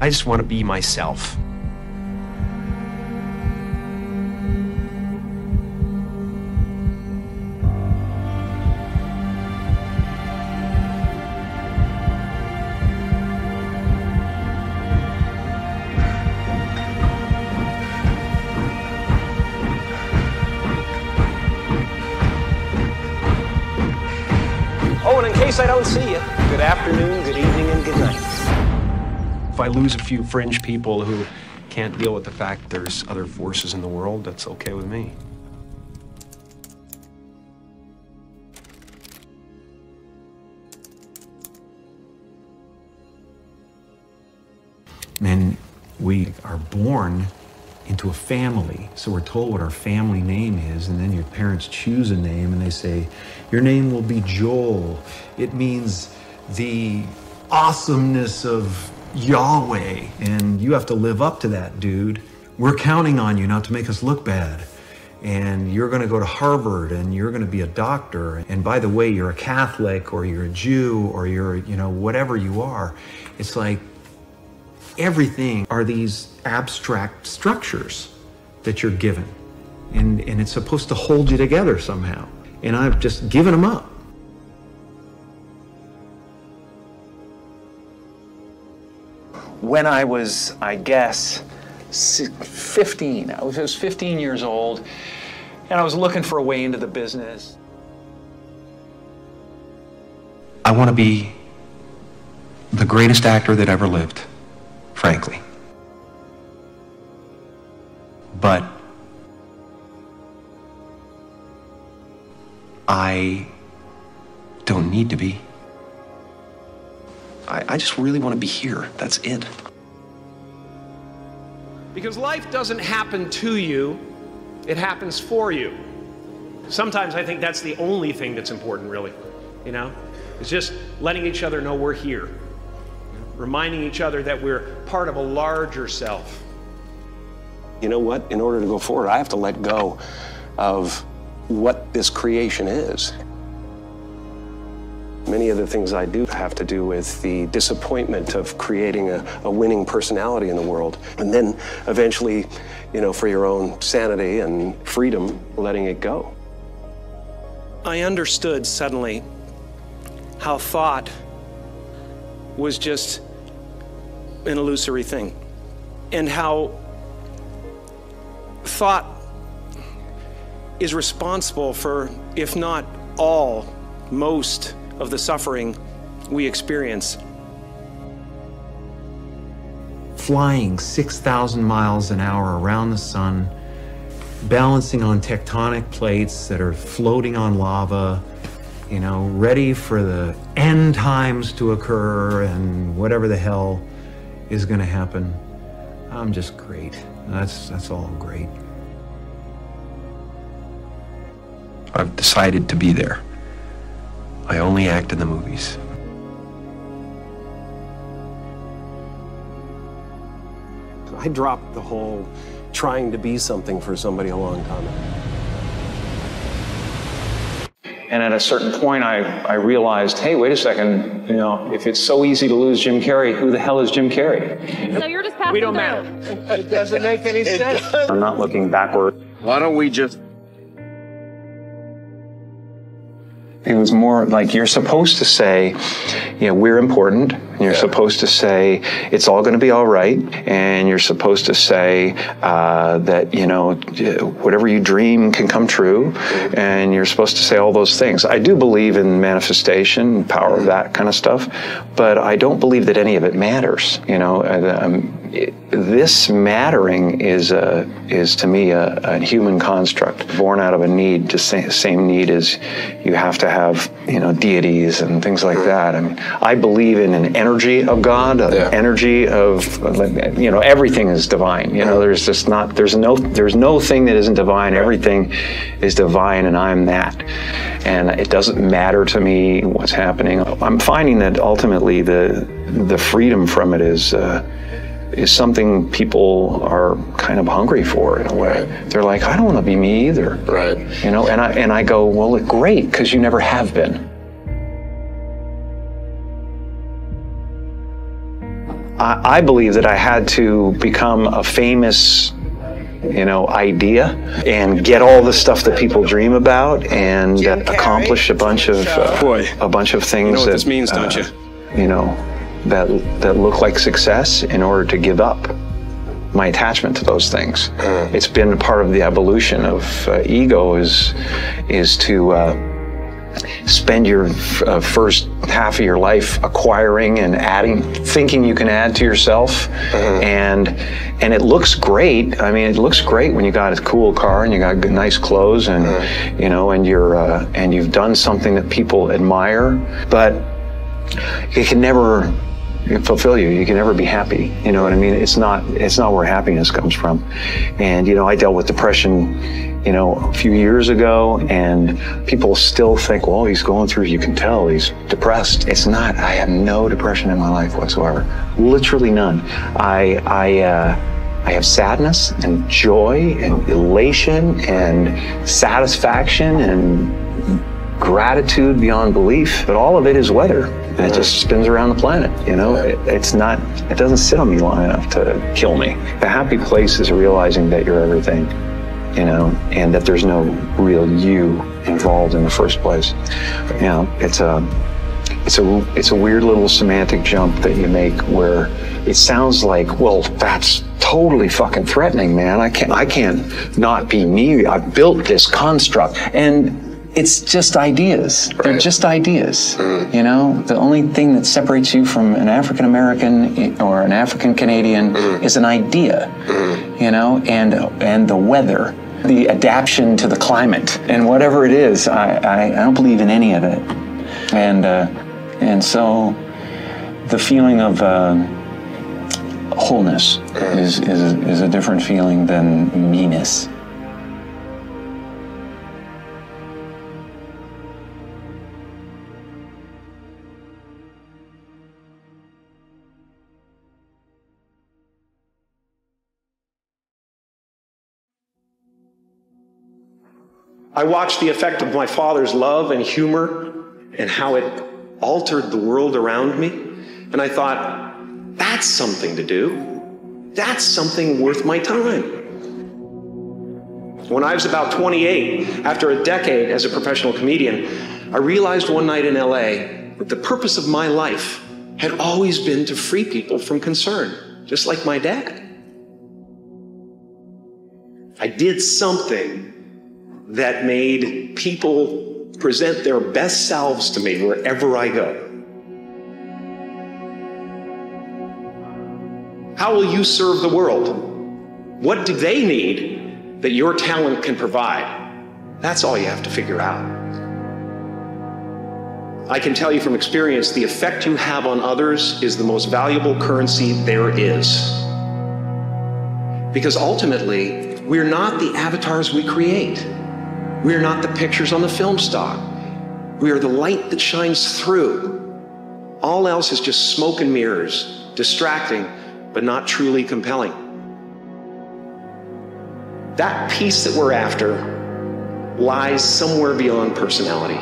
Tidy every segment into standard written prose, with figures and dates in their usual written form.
I just want to be myself. Oh, and in case I don't see you, good afternoon, good evening, and good night. If I lose a few fringe people who can't deal with the fact there's other forces in the world, that's okay with me. And we are born into a family, so we're told what our family name is, and then your parents choose a name and they say, your name will be Joel. It means the awesomeness of Yahweh, and you have to live up to that, dude. We're counting on you not to make us look bad. And you're gonna go to Harvard and you're gonna be a doctor. And by the way, you're a Catholic or you're a Jew or you're, whatever you are. It's like, everything are these abstract structures that you're given. And it's supposed to hold you together somehow. And I've just given them up. When I was, I guess, 15, I was 15 years old, and I was looking for a way into the business. I want to be the greatest actor that ever lived, frankly. But I don't need to be. I just really want to be here. That's it. Because life doesn't happen to you, it happens for you. Sometimes I think that's the only thing that's important, really. It's just letting each other know we're here. Reminding each other that we're part of a larger self. You know what? In order to go forward, I have to let go of what this creation is. Many of the things I do have to do with the disappointment of creating a winning personality in the world. And then eventually, for your own sanity and freedom, letting it go. I understood suddenly how thought was just an illusory thing, and how thought is responsible for, if not all, most of the suffering we experience. Flying 6,000 miles an hour around the sun, balancing on tectonic plates that are floating on lava, ready for the end times to occur and whatever the hell is going to happen. I'm just great. That's all great. I've decided to be there. I only act in the movies. I dropped the whole trying to be something for somebody a long time ago. And at a certain point, I realized, hey, wait a second, if it's so easy to lose Jim Carrey, who the hell is Jim Carrey? So you're just passing We don't through. matter. It doesn't make any sense. I'm not looking backward. Why don't we just... It was more like you're supposed to say, we're important. And you're supposed to say it's all going to be all right. And you're supposed to say that, whatever you dream can come true. And you're supposed to say all those things. I do believe in manifestation, power of that kind of stuff. But I don't believe that any of it matters. This mattering is to me a human construct born out of a need, just same need as you have to have deities and things like that. I mean, I believe in an energy of God, an energy of everything is divine. There's no thing that isn't divine. Everything is divine, and I'm that. And it doesn't matter to me what's happening. I'm finding that ultimately the freedom from it is something people are kind of hungry for in a way. Right. They're like, I don't want to be me either. Right. And I go, well, great, because you never have been. I believe that I had to become a famous, idea and get all the stuff that people dream about and accomplish a bunch of things you know what this means, don't you? That look like success in order to give up my attachment to those things. It's been part of the evolution of ego is to spend your first half of your life acquiring and adding, thinking you can add to yourself, and it looks great. I mean, it looks great when you got a cool car and you got good, nice clothes, and and you've done something that people admire, but it can never fulfill you. You can never be happy. You know what I mean? It's not where happiness comes from. And I dealt with depression a few years ago, and people still think, well, he's going through, you can tell he's depressed. It's not. I have no depression in my life whatsoever. Literally none. I have sadness and joy and elation and satisfaction and gratitude beyond belief, but all of it is weather, and it just spins around the planet. It doesn't sit on me long enough to kill me. The happy place is realizing that you're everything, and that there's no real you involved in the first place. It's a weird little semantic jump that you make where it sounds like, well, that's totally fucking threatening, man. I can't not be me. I've built this construct, and it's just ideas. Right. They're just ideas. The only thing that separates you from an African American or an African Canadian is an idea, and the weather, the adaptation to the climate, and whatever it is. I don't believe in any of it, and so the feeling of wholeness is a different feeling than meanness. I watched the effect of my father's love and humor and how it altered the world around me. And I thought, that's something to do. That's something worth my time. When I was about 28, after a decade as a professional comedian, I realized one night in LA that the purpose of my life had always been to free people from concern, just like my dad. I did something that made people present their best selves to me wherever I go. How will you serve the world? What do they need that your talent can provide? That's all you have to figure out. I can tell you from experience, the effect you have on others is the most valuable currency there is. Because ultimately, we're not the avatars we create. We are not the pictures on the film stock. We are the light that shines through. All else is just smoke and mirrors, distracting, but not truly compelling. That peace that we're after lies somewhere beyond personality,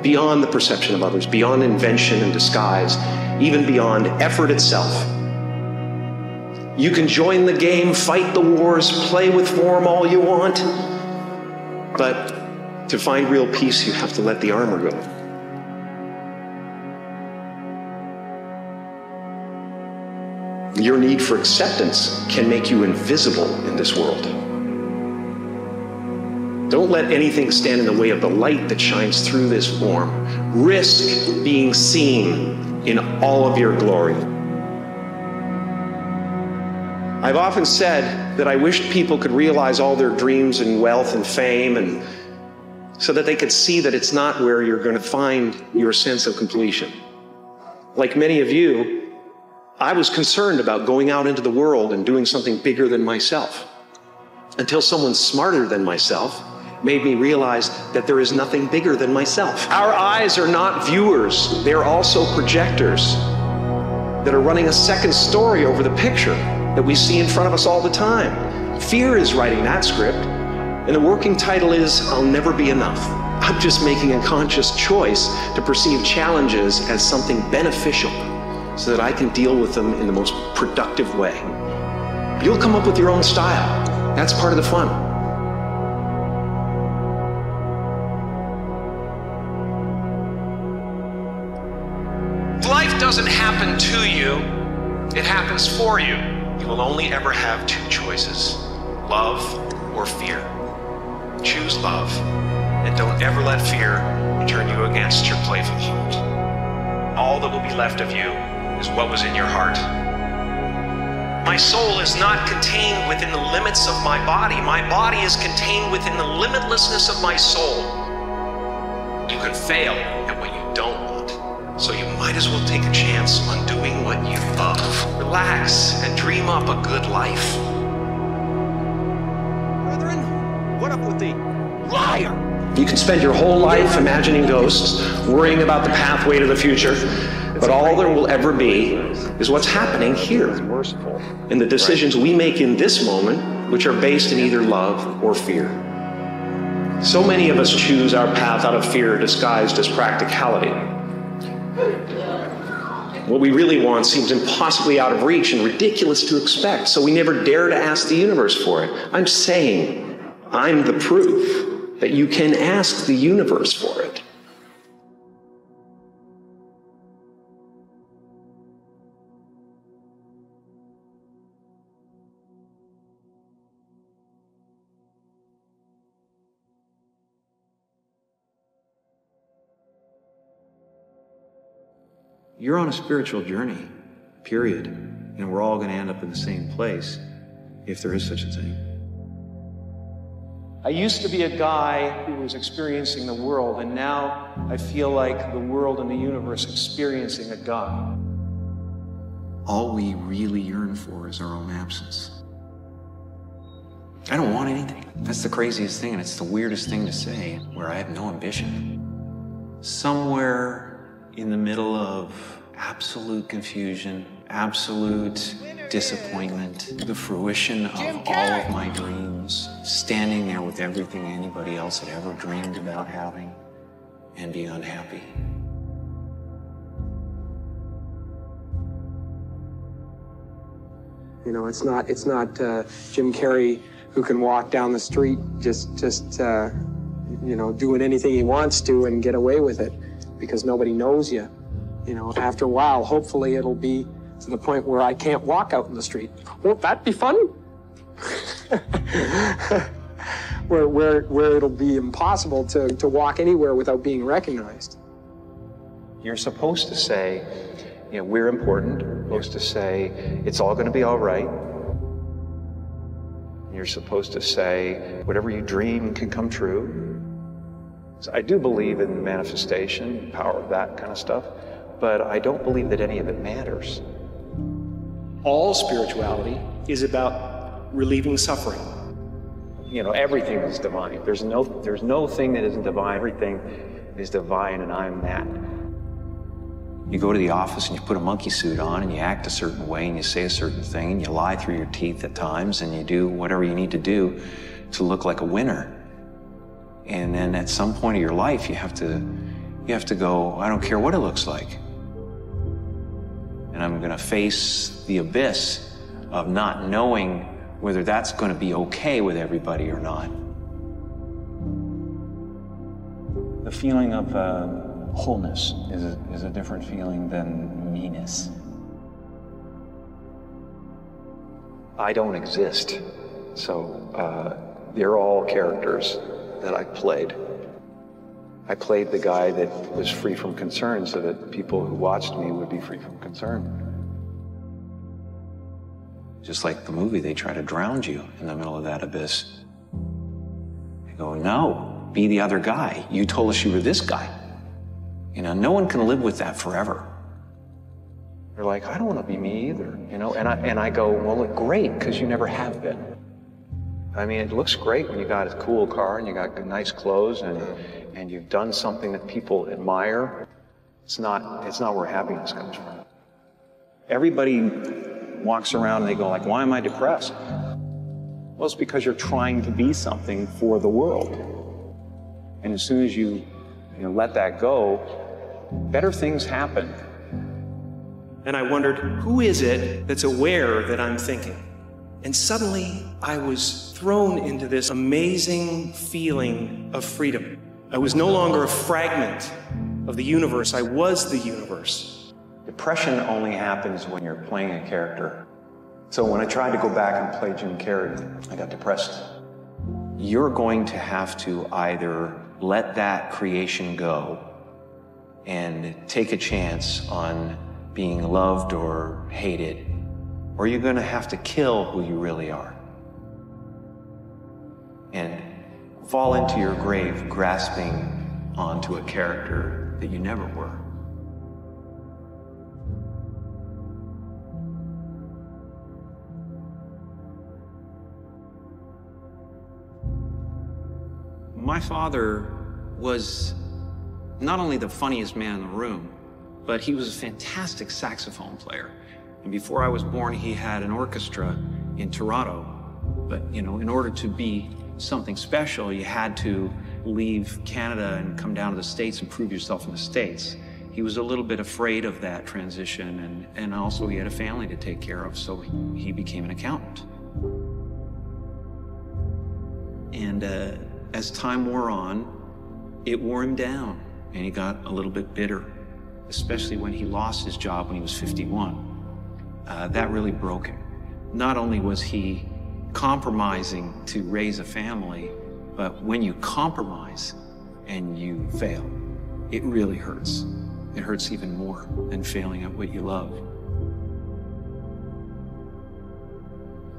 beyond the perception of others, beyond invention and disguise, even beyond effort itself. You can join the game, fight the wars, play with form all you want, but to find real peace, you have to let the armor go. Your need for acceptance can make you invisible in this world. Don't let anything stand in the way of the light that shines through this form. Risk being seen in all of your glory. I've often said that I wished people could realize all their dreams and wealth and fame, and so that they could see that it's not where you're going to find your sense of completion. Like many of you, I was concerned about going out into the world and doing something bigger than myself, until someone smarter than myself made me realize that there is nothing bigger than myself. Our eyes are not viewers, they're also projectors that are running a second story over the picture that we see in front of us all the time. Fear is writing that script, and the working title is, I'll Never Be Enough. I'm just making a conscious choice to perceive challenges as something beneficial, so that I can deal with them in the most productive way. You'll come up with your own style. That's part of the fun. Life doesn't happen to you, it happens for you. You will only ever have two choices, love or fear. Choose love, and don't ever let fear turn you against your playful heart. All that will be left of you is what was in your heart. My soul is not contained within the limits of my body. My body is contained within the limitlessness of my soul. You can fail at what you don't want, so you might as well take a chance on doing what you love. Relax and dream up a good life. Brethren, what up with the liar? You can spend your whole life imagining ghosts, worrying about the pathway to the future, but all there will ever be is what's happening here, and the decisions we make in this moment, which are based in either love or fear. So many of us choose our path out of fear disguised as practicality. What we really want seems impossibly out of reach and ridiculous to expect, so we never dare to ask the universe for it. I'm saying I'm the proof that you can ask the universe for it. You're on a spiritual journey, period. And we're all going to end up in the same place, if there is such a thing. I used to be a guy who was experiencing the world, and now I feel like the world and the universe experiencing a God. All we really yearn for is our own absence. I don't want anything. That's the craziest thing, and it's the weirdest thing to say, where I have no ambition. Somewhere in the middle of absolute confusion, absolute disappointment, the fruition of all of my dreams, standing there with everything anybody else had ever dreamed about having, and being unhappy. You know, it's not Jim Carrey who can walk down the street just you know, doing anything he wants to and get away with it because nobody knows you. You know, after a while, hopefully it'll be to the point where I can't walk out in the street. Won't that be fun? where it'll be impossible to walk anywhere without being recognized. You're supposed to say, you know, we're important. You're supposed to say, it's all going to be all right. You're supposed to say, whatever you dream can come true. So I do believe in the manifestation, the power of that kind of stuff, but I don't believe that any of it matters. All spirituality is about relieving suffering. You know, everything is divine. There's no thing that isn't divine. Everything is divine, and I'm that. You go to the office and you put a monkey suit on and you act a certain way and you say a certain thing and you lie through your teeth at times and you do whatever you need to do to look like a winner. And then at some point of your life, you have to go, I don't care what it looks like. And I'm going to face the abyss of not knowing whether that's going to be okay with everybody or not. The feeling of wholeness is a different feeling than meanness. I don't exist, so they're all characters that I played. I played the guy that was free from concern so that people who watched me would be free from concern. Just like the movie, they try to drown you in the middle of that abyss. They go, no, be the other guy. You told us you were this guy. You know, no one can live with that forever. They're like, I don't want to be me either, you know? And I go, well, great, because you never have been. I mean, it looks great when you got a cool car and you got nice clothes and you've done something that people admire. It's not where happiness comes from. Everybody walks around and they go like, why am I depressed? Well, it's because you're trying to be something for the world. And as soon as you let that go, better things happen. And I wondered, who is it that's aware that I'm thinking? And suddenly, I was thrown into this amazing feeling of freedom. I was no longer a fragment of the universe. I was the universe. Depression only happens when you're playing a character. So when I tried to go back and play Jim Carrey, I got depressed. You're going to have to either let that creation go and take a chance on being loved or hated, or you're going to have to kill who you really are and fall into your grave grasping onto a character that you never were. My father was not only the funniest man in the room, but he was a fantastic saxophone player. And before I was born, he had an orchestra in Toronto. But, you know, in order to be something special, you had to leave Canada and come down to the States and prove yourself in the States. He was a little bit afraid of that transition, and also he had a family to take care of, so he became an accountant. And as time wore on, it wore him down, and he got a little bit bitter, especially when he lost his job when he was 51. That really broke him. Not only was he compromising to raise a family, but when you compromise and you fail, it really hurts. It hurts even more than failing at what you love.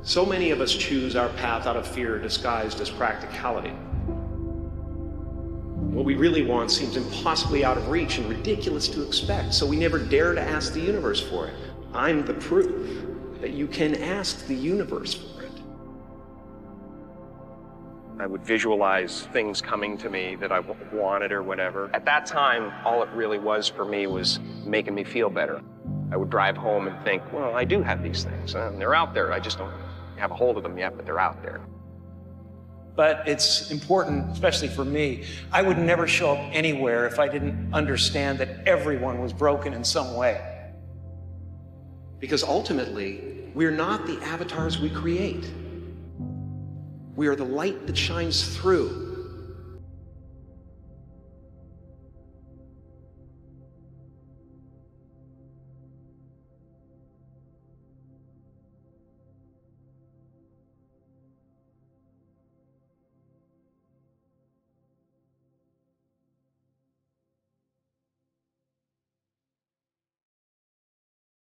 So many of us choose our path out of fear disguised as practicality. What we really want seems impossibly out of reach and ridiculous to expect, so we never dare to ask the universe for it. I'm the proof that you can ask the universe for it. I would visualize things coming to me that I wanted or whatever. At that time, all it really was for me was making me feel better. I would drive home and think, well, I do have these things, and they're out there. I just don't have a hold of them yet, but they're out there. But it's important, especially for me, I would never show up anywhere if I didn't understand that everyone was broken in some way. Because ultimately, we're not the avatars we create. We are the light that shines through.